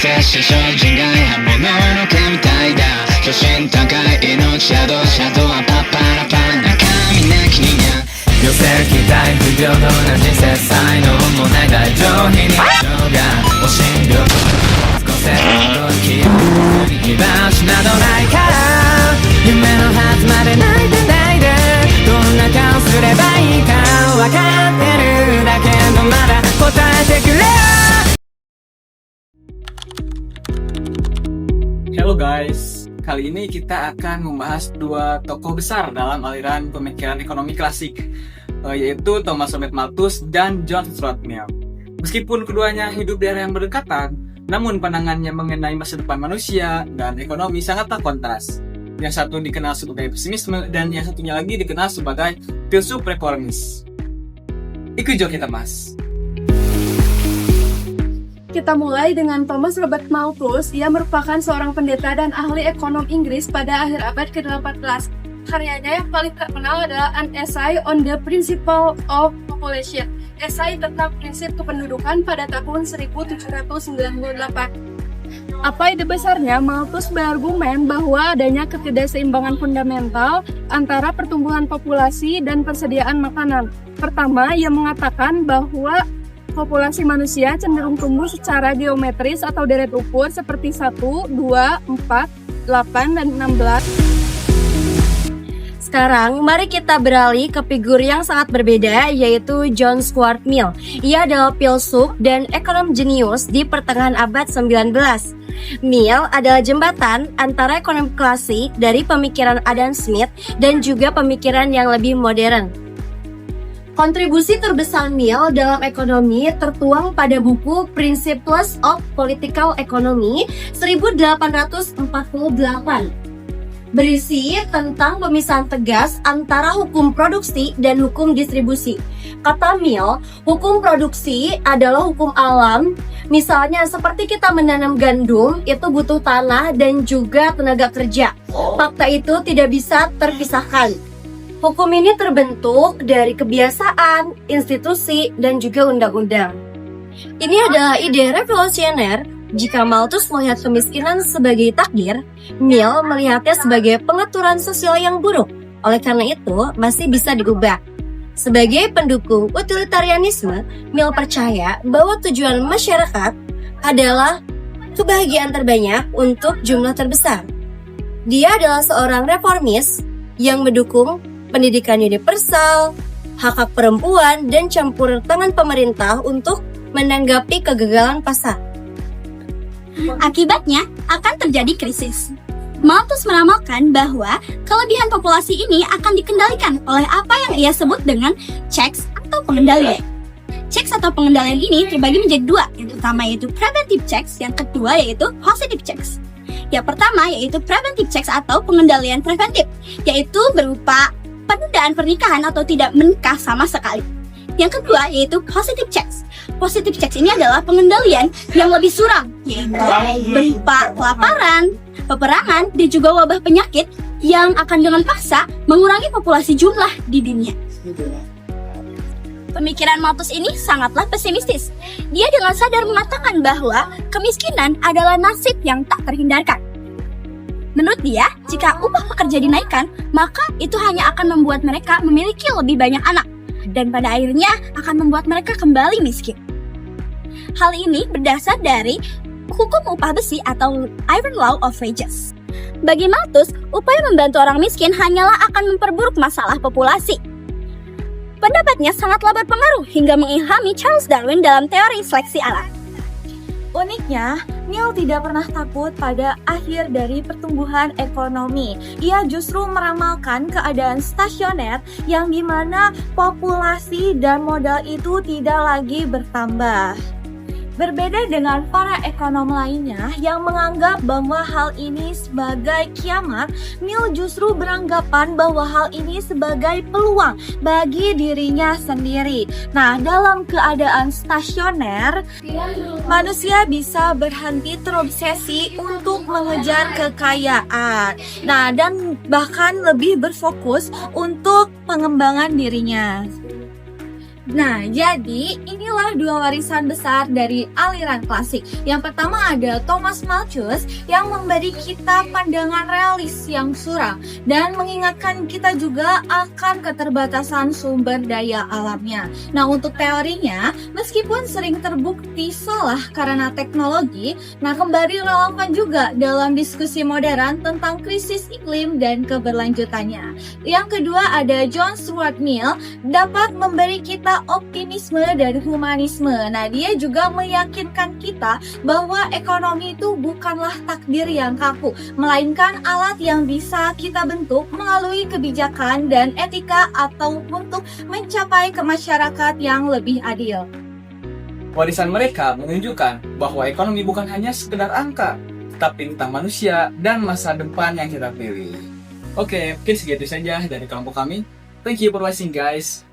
接して精進外刃物の毛みたいだ巨神高い命シャドウはパッパラパン中身なき人間寄せる期待不平等な人生才能もない大上品に情がお診療少せるとき居場所などないから夢のはずまで泣いてないでどんな顔すればいいか分かってるだけどまだ答えてくれHalo guys, kali ini kita akan membahas dua tokoh besar dalam aliran pemikiran ekonomi klasik, yaitu Thomas Robert Malthus dan John Stuart Mill. Meskipun keduanya hidup di era yang berdekatan, namun pandangannya mengenai masa depan manusia dan ekonomi sangatlah kontras. Yang satu dikenal sebagai pesimisme dan yang satunya lagi dikenal sebagai filsuf reformis. Ikut jo kita mas. Kita mulai dengan Thomas Robert Malthus. Ia merupakan seorang pendeta dan ahli ekonom Inggris pada akhir abad ke-18. Karyanya yang paling terkenal adalah An Essay on the Principle of Population, esai tentang prinsip kependudukan pada tahun 1798. Apa ide besarnya, Malthus berargumen bahwa adanya ketidakseimbangan fundamental antara pertumbuhan populasi dan persediaan makanan. Pertama, ia mengatakan bahwa populasi manusia cenderung tumbuh secara geometris atau deret ukur seperti 1, 2, 4, 8, dan 16. Sekarang, mari kita beralih ke figur yang sangat berbeda, yaitu John Stuart Mill. Ia adalah filsuf dan ekonom jenius di pertengahan abad 19. Mill adalah jembatan antara ekonomi klasik dari pemikiran Adam Smith dan juga pemikiran yang lebih modern. Kontribusi terbesar Mill dalam ekonomi tertuang pada buku Principles of Political Economy 1848. Berisi tentang pemisahan tegas antara hukum produksi dan hukum distribusi. Kata Mill, hukum produksi adalah hukum alam. Misalnya seperti kita menanam gandum, itu butuh tanah dan juga tenaga kerja. Fakta itu tidak bisa terpisahkan. Hukum ini terbentuk dari kebiasaan, institusi, dan juga undang-undang. Ini adalah ide revolusioner. Jika Malthus melihat kemiskinan sebagai takdir, Mill melihatnya sebagai pengaturan sosial yang buruk. Oleh karena itu, masih bisa diubah. Sebagai pendukung utilitarianisme, Mill percaya bahwa tujuan masyarakat adalah kebahagiaan terbanyak untuk jumlah terbesar. Dia adalah seorang reformis yang mendukung pendidikan universal, hak-hak perempuan, dan campur tangan pemerintah untuk menanggapi kegagalan pasar. Akibatnya akan terjadi krisis. Malthus meramalkan bahwa kelebihan populasi ini akan dikendalikan oleh apa yang ia sebut dengan checks atau pengendalian. Checks atau pengendalian ini terbagi menjadi dua, yang pertama yaitu preventive checks, yang kedua yaitu positive checks. Yang pertama yaitu preventive checks atau pengendalian preventif, yaitu berupa penundaan pernikahan atau tidak menikah sama sekali. Yang kedua yaitu positive checks. Positive checks ini adalah pengendalian yang lebih suram, yaitu berupa kelaparan, peperangan, dan juga wabah penyakit yang akan dengan paksa mengurangi populasi jumlah di dunia. Pemikiran Malthus ini sangatlah pesimistis. Dia dengan sadar mengatakan bahwa kemiskinan adalah nasib yang tak terhindarkan. Menurut dia, jika upah pekerja dinaikkan, maka itu hanya akan membuat mereka memiliki lebih banyak anak, dan pada akhirnya akan membuat mereka kembali miskin. Hal ini berdasar dari hukum upah besi atau Iron Law of Wages. Bagi Malthus, upaya membantu orang miskin hanyalah akan memperburuk masalah populasi. Pendapatnya sangatlah berpengaruh hingga mengilhami Charles Darwin dalam teori seleksi alam. Uniknya, Mill tidak pernah takut pada akhir dari pertumbuhan ekonomi. Ia justru meramalkan keadaan stasioner yang dimana populasi dan modal itu tidak lagi bertambah. Berbeda dengan para ekonom lainnya yang menganggap bahwa hal ini sebagai kiamat, Mill justru beranggapan bahwa hal ini sebagai peluang bagi dirinya sendiri. Nah, dalam keadaan stasioner, manusia bisa berhenti terobsesi untuk mengejar kekayaan. Nah, dan bahkan lebih berfokus untuk pengembangan dirinya. Nah, jadi inilah dua warisan besar dari aliran klasik. Yang pertama ada Thomas Malthus yang memberi kita pandangan realis yang suram dan mengingatkan kita juga akan keterbatasan sumber daya alamnya. Nah, untuk teorinya, meskipun sering terbukti salah karena teknologi, nah kembali relevan juga dalam diskusi modern tentang krisis iklim dan keberlanjutannya. Yang kedua ada John Stuart Mill dapat memberi kita optimisme dan humanisme. Nah, dia juga meyakinkan kita bahwa ekonomi itu bukanlah takdir yang kaku, melainkan alat yang bisa kita bentuk melalui kebijakan dan etika atau untuk mencapai kemasyarakat yang lebih adil. Warisan mereka menunjukkan bahwa ekonomi bukan hanya sekedar angka, tetapi tentang manusia dan masa depan yang kita pilih. Oke, mungkin segitu saja dari kelompok kami. Thank you for watching guys.